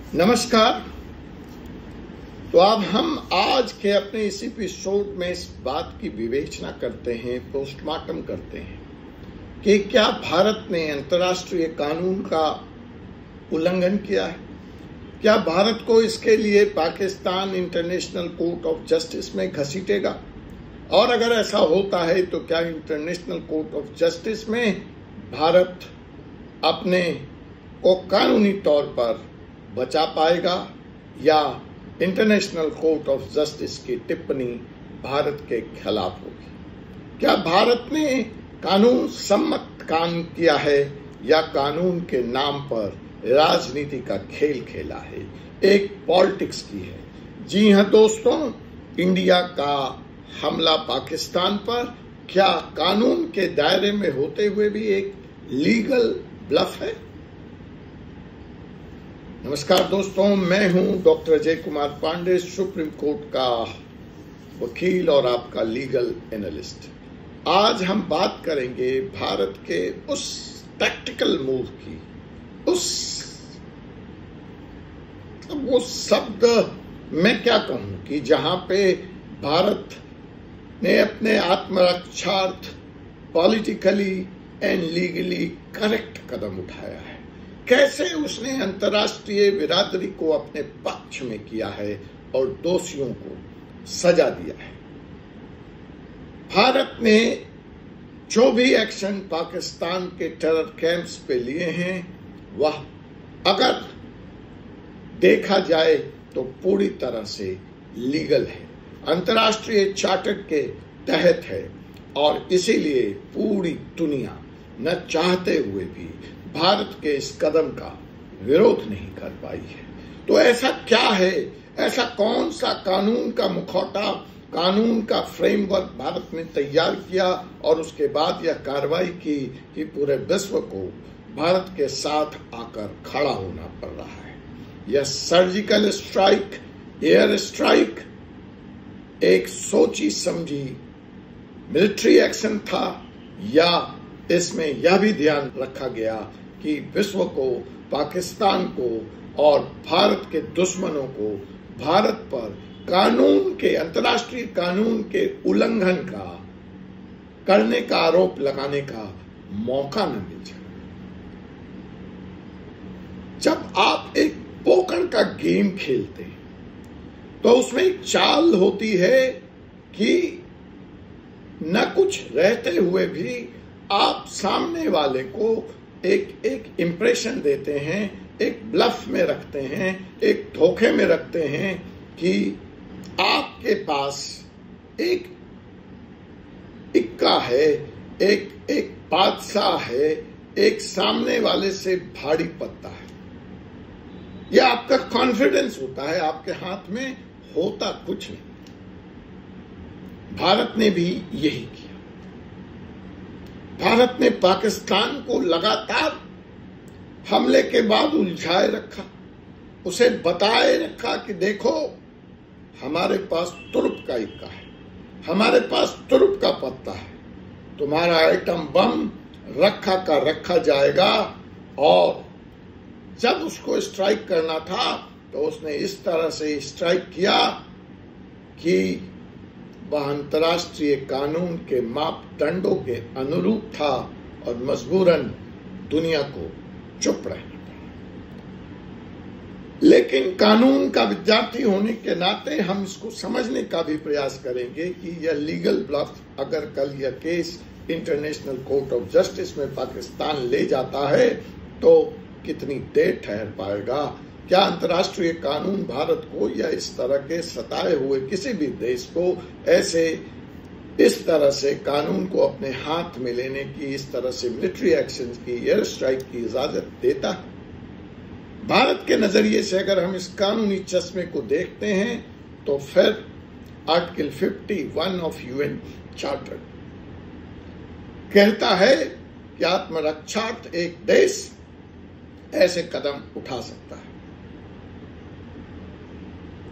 नमस्कार। तो अब हम आज के अपने इस एपिसोड में इस बात की विवेचना करते हैं, पोस्टमार्टम करते हैं कि क्या भारत ने अंतर्राष्ट्रीय कानून का उल्लंघन किया है। क्या भारत को इसके लिए Pakistan international court of justice में घसीटेगा, और अगर ऐसा होता है तो क्या इंटरनेशनल कोर्ट ऑफ जस्टिस में भारत अपने को कानूनी तौर पर बचा पाएगा, या इंटरनेशनल कोर्ट ऑफ जस्टिस की टिप्पणी भारत के खिलाफ होगी। क्या भारत ने कानून सम्मत काम किया है या कानून के नाम पर राजनीति का खेल खेला है, एक पॉलिटिक्स की है। जी हां दोस्तों, इंडिया का हमला पाकिस्तान पर क्या कानून के दायरे में होते हुए भी एक लीगल ब्लफ है। नमस्कार दोस्तों, मैं हूं doctor Ajay Kumar Pandey, supreme court का वकील और आपका लीगल एनालिस्ट। आज हम बात करेंगे भारत के उस टैक्टिकल मूव की, वो शब्द मैं क्या कहूं कि जहां पे भारत ने अपने आत्मरक्षार्थ पॉलिटिकली एंड लीगली करेक्ट कदम उठाया है। कैसे उसने अंतर्राष्ट्रीय बिरादरी को अपने पक्ष में किया है और दोषियों को सजा दिया है। भारत ने जो भी एक्शन पाकिस्तान के टेरर कैंप्स पे लिए हैं, वह अगर देखा जाए तो पूरी तरह से लीगल है, अंतर्राष्ट्रीय चार्टर के तहत है, और इसीलिए पूरी दुनिया न चाहते हुए भी भारत के इस कदम का विरोध नहीं कर पाई है। तो ऐसा क्या है, ऐसा कौन सा कानून का मुखौटा, कानून का फ्रेमवर्क भारत ने तैयार किया और उसके बाद यह कार्रवाई की कि पूरे विश्व को भारत के साथ आकर खड़ा होना पड़ रहा है। यह सर्जिकल स्ट्राइक, एयर स्ट्राइक एक सोची समझी मिलिट्री एक्शन था, या इसमें यह भी ध्यान रखा गया कि विश्व को, पाकिस्तान को और भारत के दुश्मनों को भारत पर कानून के, अंतर्राष्ट्रीय कानून के उल्लंघन का करने का आरोप लगाने का मौका न मिल जाए। जब आप एक पोकर का गेम खेलते हैं तो उसमें एक चाल होती है कि न कुछ रहते हुए भी आप सामने वाले को एक इंप्रेशन देते हैं, एक ब्लफ में रखते हैं, एक धोखे में रखते हैं कि आपके पास एक इक्का है, एक बादशाह है, एक सामने वाले से भारी पत्ता है। यह आपका कॉन्फिडेंस होता है, आपके हाथ में होता कुछ नहीं। भारत ने भी यही किया। भारत ने पाकिस्तान को लगातार हमले के बाद उलझाए रखा, उसे बताए रखा कि देखो हमारे पास तुर्प का इक्का है, हमारे पास तुर्प का पत्ता है, तुम्हारा आइटम बम रखा का रखा जाएगा। और जब उसको स्ट्राइक करना था तो उसने इस तरह से स्ट्राइक किया कि वह अंतर्राष्ट्रीय कानून के मापदंडों के अनुरूप था और मजबूरन दुनिया को चुप रहना पड़ा। लेकिन कानून का विद्यार्थी होने के नाते हम इसको समझने का भी प्रयास करेंगे कि यह लीगल ब्लफ, अगर कल यह case international court of justice में पाकिस्तान ले जाता है तो कितनी देर ठहर पाएगा। क्या अंतर्राष्ट्रीय कानून भारत को या इस तरह के सताए हुए किसी भी देश को इस तरह से कानून को अपने हाथ में लेने की, इस तरह से मिलिट्री एक्शन की, एयर स्ट्राइक की इजाजत देता है? भारत के नजरिए से अगर हम इस कानूनी चश्मे को देखते हैं तो फिर आर्टिकल 51 ऑफ यूएन चार्टर कहता है कि आत्मरक्षार्थ एक देश ऐसे कदम उठा सकता है।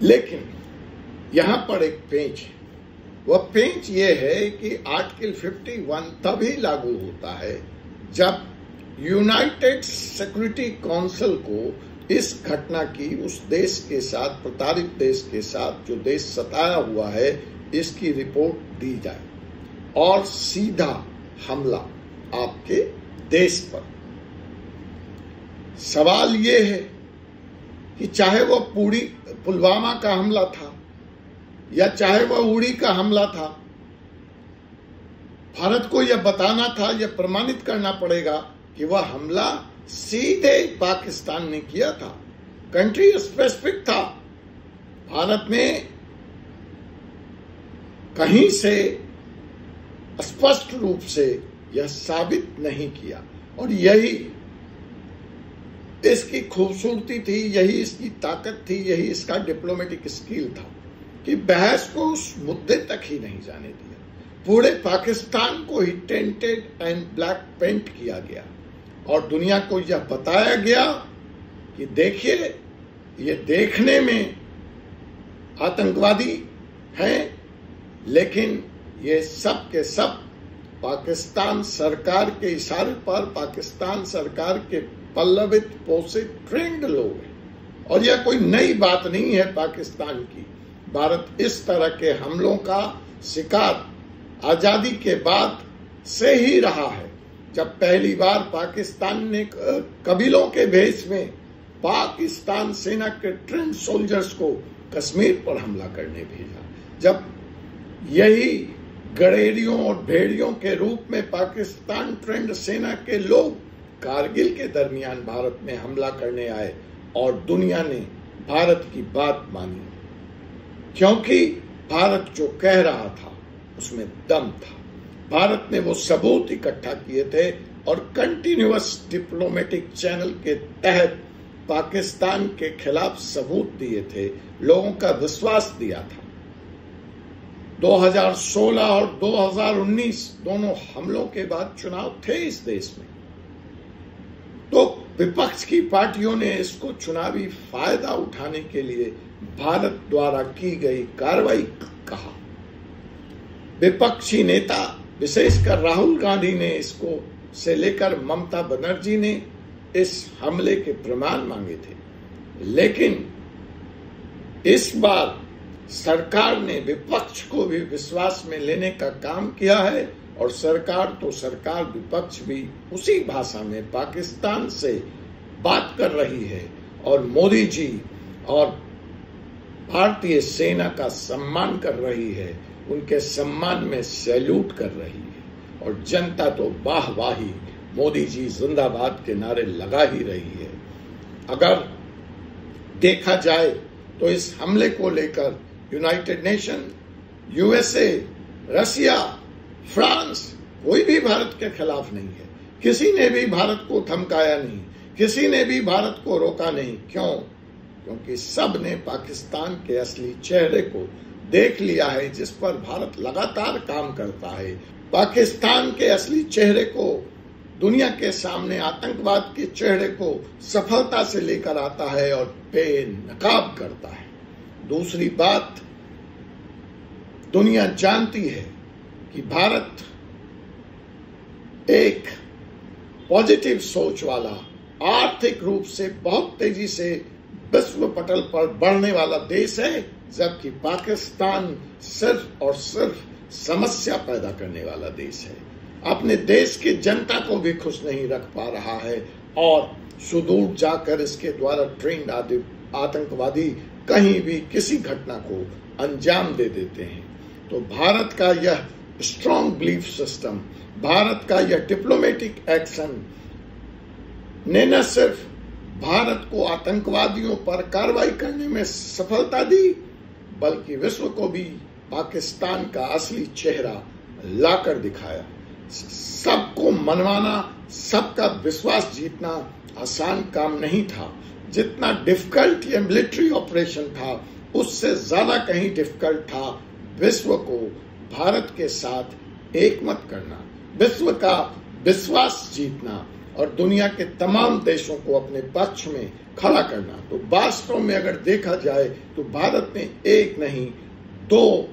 लेकिन यहां पर एक पेंच है। वह पेंच यह है कि आर्टिकल 51 तभी लागू होता है जब यूनाइटेड सिक्योरिटी काउंसिल को इस घटना की उस देश के साथ, प्रताड़ित देश के साथ, जो देश सताया हुआ है, इसकी रिपोर्ट दी जाए और सीधा हमला आपके देश पर। सवाल ये है कि चाहे वो पुलवामा का हमला था या चाहे वह उड़ी का हमला था, भारत को यह बताना था, यह प्रमाणित करना पड़ेगा कि वह हमला सीधे पाकिस्तान ने किया था, कंट्री स्पेसिफिक था। भारत ने कहीं से स्पष्ट रूप से यह साबित नहीं किया, और यही इसकी खूबसूरती थी, यही इसकी ताकत थी, यही इसका डिप्लोमेटिक स्किल था कि बहस को उस मुद्दे तक ही नहीं जाने दिया। पूरे पाकिस्तान को ही टेंटेड एंड ब्लैक पेंट किया गया और दुनिया को यह बताया गया कि देखिए, ये देखने में आतंकवादी हैं, लेकिन ये सब के सब पाकिस्तान सरकार के इशारे पर, पाकिस्तान सरकार के पल्लवित पोषित ट्रेंड लोग हैं। और यह कोई नई बात नहीं है पाकिस्तान की। भारत इस तरह के हमलों का शिकार आजादी के बाद से ही रहा है। जब पहली बार पाकिस्तान ने कबीलों के भेष में पाकिस्तान सेना के ट्रेंड सोल्जर्स को कश्मीर पर हमला करने भेजा, जब यही गडेरियों और भेड़ियों के रूप में पाकिस्तान ट्रेंड सेना के लोग कारगिल के दरमियान भारत में हमला करने आए और दुनिया ने भारत की बात मानी, क्योंकि भारत जो कह रहा था उसमें दम था। भारत ने वो सबूत इकट्ठा किए थे और कंटिन्यूअस डिप्लोमेटिक चैनल के तहत पाकिस्तान के खिलाफ सबूत दिए थे, लोगों का विश्वास दिया था। 2016 और 2019 दोनों हमलों के बाद चुनाव थे इस देश में, तो विपक्ष की पार्टियों ने इसको चुनावी फायदा उठाने के लिए भारत द्वारा की गई कार्रवाई कहा। विपक्षी नेता विशेषकर राहुल गांधी ने इसको से लेकर ममता बनर्जी ने इस हमले के प्रमाण मांगे थे, लेकिन इस बार सरकार ने विपक्ष को भी विश्वास में लेने का काम किया है, और सरकार तो सरकार, विपक्ष भी उसी भाषा में पाकिस्तान से बात कर रही है और मोदी जी और भारतीय सेना का सम्मान कर रही है, उनके सम्मान में सैल्यूट कर रही है, और जनता तो वाह-वाही, मोदी जी जिंदाबाद के नारे लगा ही रही है। अगर देखा जाए तो इस हमले को लेकर United nation, USA, Russia, France, कोई भी भारत के खिलाफ नहीं है। किसी ने भी भारत को धमकाया नहीं, किसी ने भी भारत को रोका नहीं। क्यों? क्योंकि सब ने पाकिस्तान के असली चेहरे को देख लिया है, जिस पर भारत लगातार काम करता है। पाकिस्तान के असली चेहरे को, दुनिया के सामने आतंकवाद के चेहरे को सफलता से लेकर आता है और बेनकाब करता है। दूसरी बात, दुनिया जानती है कि भारत एक पॉजिटिव सोच वाला, आर्थिक रूप से बहुत तेजी से विश्व पटल पर बढ़ने वाला देश है, जबकि पाकिस्तान सिर्फ और सिर्फ समस्या पैदा करने वाला देश है। अपने देश की जनता को भी खुश नहीं रख पा रहा है और सुदूर जाकर इसके द्वारा ट्रेंड आतंकवादी कहीं भी किसी घटना को अंजाम दे देते हैं। तो भारत का यह स्ट्रॉन्ग बिलीफ सिस्टम, भारत का यह डिप्लोमेटिक एक्शन ने न सिर्फ भारत को आतंकवादियों पर कार्रवाई करने में सफलता दी, बल्कि विश्व को भी पाकिस्तान का असली चेहरा लाकर दिखाया। सबको मनवाना, सबका विश्वास जीतना आसान काम नहीं था। जितना डिफिकल्ट ये मिलिट्री ऑपरेशन था, उससे ज्यादा कहीं डिफिकल्ट था विश्व को भारत के साथ एकमत करना, विश्व का विश्वास जीतना और दुनिया के तमाम देशों को अपने पक्ष में खड़ा करना। तो वास्तव में अगर देखा जाए तो भारत ने एक नहीं, दो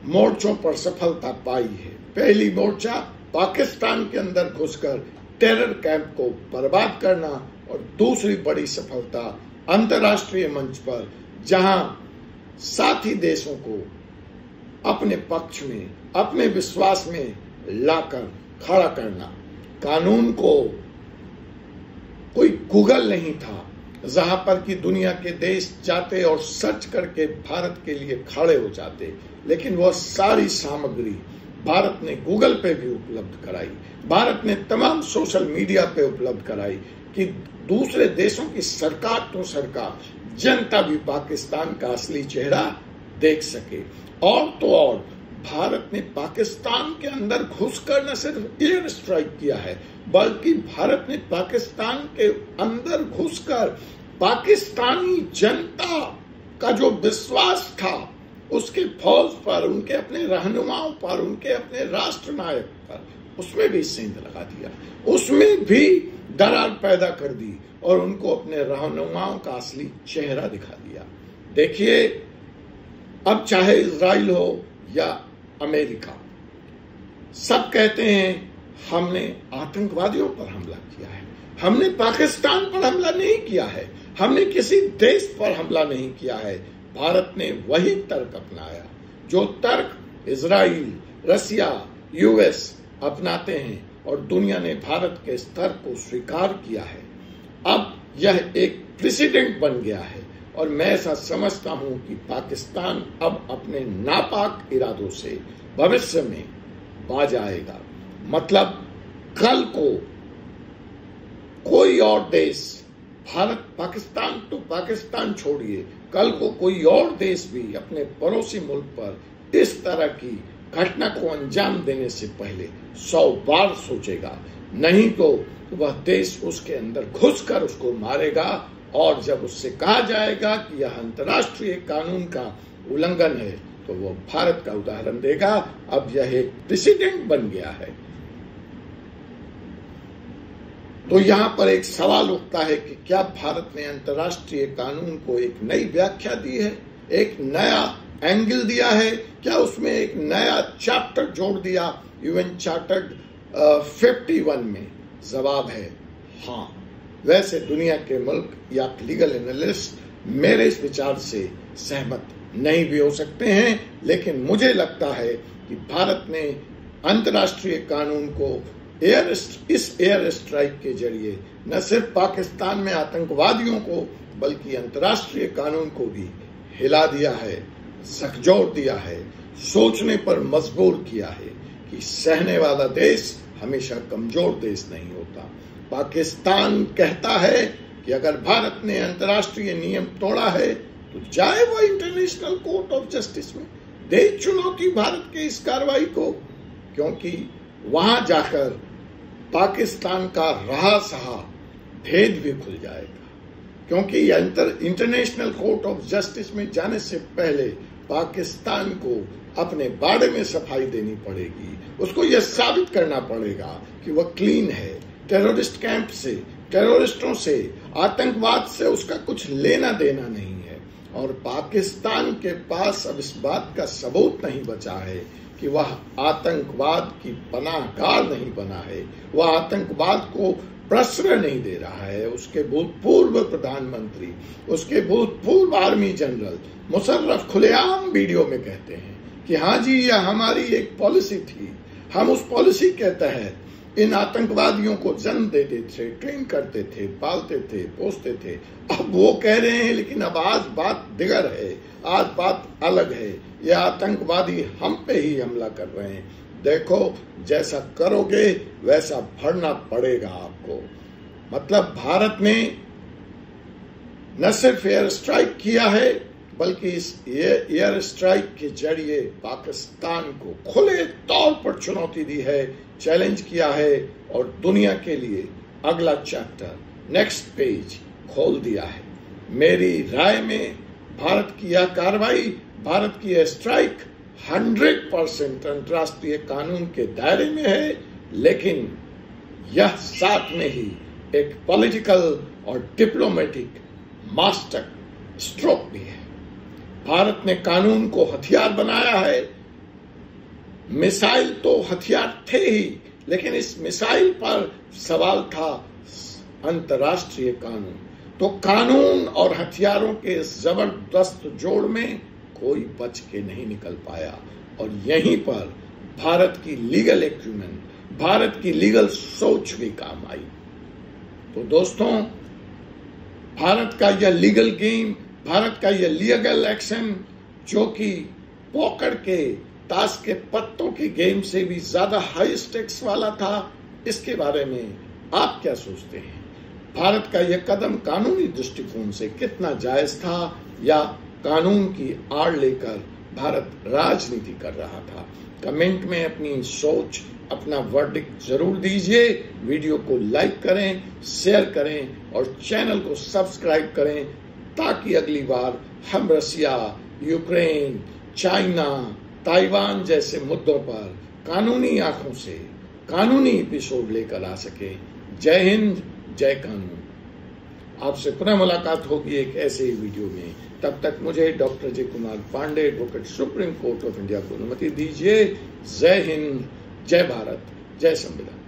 मोर्चों पर सफलता पाई है। पहली मोर्चा पाकिस्तान के अंदर घुसकर टेरर कैंप को बर्बाद करना, और दूसरी बड़ी सफलता अंतर्राष्ट्रीय मंच पर, जहां साथी देशों को अपने पक्ष में, अपने विश्वास में लाकर खड़ा करना। कानून को कोई गूगल नहीं था जहां पर कि दुनिया के देश जाते और सर्च करके भारत के लिए खड़े हो जाते, लेकिन वह सारी सामग्री भारत ने गूगल पे भी उपलब्ध कराई, भारत ने तमाम सोशल मीडिया पे उपलब्ध कराई कि दूसरे देशों की सरकार तो सरकार, जनता भी पाकिस्तान का असली चेहरा देख सके। और तो और भारत ने पाकिस्तान के अंदर घुसकर न सिर्फ एयर स्ट्राइक किया है, बल्कि भारत ने पाकिस्तान के अंदर घुसकर पाकिस्तानी जनता का जो विश्वास था उसके फौज पर, उनके अपने रहनुमाओं पर, उनके अपने राष्ट्रनायक पर, उसमें भी सेंध लगा दिया, उसमें भी दरार पैदा कर दी और उनको अपने रहनुमाओं का असली चेहरा दिखा दिया। देखिए, अब चाहे इजराइल हो या अमेरिका, सब कहते हैं हमने आतंकवादियों पर हमला किया है, हमने पाकिस्तान पर हमला नहीं किया है, हमने किसी देश पर हमला नहीं किया है। भारत ने वही तर्क अपनाया जो तर्क इजराइल, रसिया, यूएस अपनाते हैं और दुनिया ने भारत के इस तर्क को स्वीकार किया है। अब यह एक प्रेसिडेंट बन गया है और मैं ऐसा समझता हूं कि पाकिस्तान अब अपने नापाक इरादों से भविष्य में बाज आएगा। मतलब कल को कोई और देश, भारत, पाकिस्तान तो पाकिस्तान छोड़िए, कल को कोई और देश भी अपने पड़ोसी मुल्क पर इस तरह की घटना को अंजाम देने से पहले 100 बार सोचेगा, नहीं तो वह देश उसके अंदर घुसकर उसको मारेगा और जब उससे कहा जाएगा कि यह अंतर्राष्ट्रीय कानून का उल्लंघन है तो वो भारत का उदाहरण देगा। अब यह एक प्रेसिडेंट बन गया है। तो यहां पर एक सवाल उठता है कि क्या भारत ने अंतर्राष्ट्रीय कानून को एक नई व्याख्या दी है, एक नया एंगल दिया है, क्या उसमें एक नया चैप्टर जोड़ दिया यूएन चार्टर 51 में? जवाब है हाँ। वैसे दुनिया के मुल्क या लीगल एनालिस्ट मेरे इस विचार से सहमत नहीं भी हो सकते हैं, लेकिन मुझे लगता है कि भारत ने अंतर्राष्ट्रीय कानून को इस एयर स्ट्राइक के जरिए न सिर्फ पाकिस्तान में आतंकवादियों को बल्कि अंतर्राष्ट्रीय कानून को भी हिला दिया है, झकझोर दिया है, सोचने पर मजबूर किया है कि सहने वाला देश हमेशा कमजोर देश नहीं होता। पाकिस्तान कहता है कि अगर भारत ने अंतर्राष्ट्रीय नियम तोड़ा है तो जाए वह इंटरनेशनल कोर्ट ऑफ जस्टिस में, दे चुनौती भारत के इस कार्रवाई को, क्योंकि वहां जाकर पाकिस्तान का रहा सहा भेद भी खुल जाएगा। क्योंकि इंटरनेशनल कोर्ट ऑफ जस्टिस में जाने से पहले पाकिस्तान को अपने बाड़े में सफाई देनी पड़ेगी, उसको यह साबित करना पड़ेगा कि वह क्लीन है, टेररिस्ट कैंप से, टेररिस्टों से, आतंकवाद से उसका कुछ लेना देना नहीं है। और पाकिस्तान के पास अब इस बात का सबूत नहीं बचा है कि वह आतंकवाद की पनाहगाह नहीं बना है, वह आतंकवाद को प्रश्रय नहीं दे रहा है। उसके भूतपूर्व प्रधानमंत्री, उसके भूतपूर्व आर्मी जनरल मुशर्रफ खुलेआम वीडियो में कहते हैं कि हाँ जी, यह हमारी एक पॉलिसी थी, हम उस पॉलिसी के तहत इन आतंकवादियों को जन्म देते थे, ट्रेन करते थे, पालते थे, पोसते थे। अब वो कह रहे हैं लेकिन अब आज बात दिगर है, आज बात अलग है, ये आतंकवादी हम पे ही हमला कर रहे हैं। देखो, जैसा करोगे वैसा भरना पड़ेगा आपको। मतलब भारत ने न सिर्फ एयर स्ट्राइक किया है बल्कि इस एयर स्ट्राइक के जरिए पाकिस्तान को खुले तौर पर चुनौती दी है, चैलेंज किया है और दुनिया के लिए अगला चैप्टर, नेक्स्ट पेज खोल दिया है। मेरी राय में भारत की यह कार्रवाई, भारत की यह स्ट्राइक 100% अंतर्राष्ट्रीय कानून के दायरे में है, लेकिन यह साथ में ही एक पॉलिटिकल और डिप्लोमेटिक मास्टर स्ट्रोक भी है। भारत ने कानून को हथियार बनाया है। मिसाइल तो हथियार थे ही, लेकिन इस मिसाइल पर सवाल था अंतर्राष्ट्रीय कानून। तो कानून और हथियारों के इस जबरदस्त जोड़ में कोई बच के नहीं निकल पाया और यहीं पर भारत की लीगल एक्यूमेन, भारत की लीगल सोच भी काम आई। तो दोस्तों, भारत का यह लीगल गेम, भारत का यह लीगल एक्शन जो कि पॉकर के, ताश के पत्तों के गेम से भी ज्यादा हाई स्टेक्स वाला था, इसके बारे में आप क्या सोचते हैं? भारत का यह कदम कानूनी दृष्टिकोण से कितना जायज था या कानून की आड़ लेकर भारत राजनीति कर रहा था? कमेंट में अपनी सोच, अपना वर्डिक्ट जरूर दीजिए। वीडियो को लाइक करें, शेयर करें और चैनल को सब्सक्राइब करें ताकि अगली बार हम रसिया, यूक्रेन, चाइना, ताइवान जैसे मुद्दों पर कानूनी आंखों से कानूनी एपिसोड लेकर आ सके। जय हिंद, जय कानून। आपसे पुनः मुलाकात होगी एक ऐसे ही वीडियो में। तब तक मुझे doctor Ajay Kumar Pandey, advocate, supreme court of India को अनुमति दीजिए। जय हिंद, जय भारत, जय संविधान।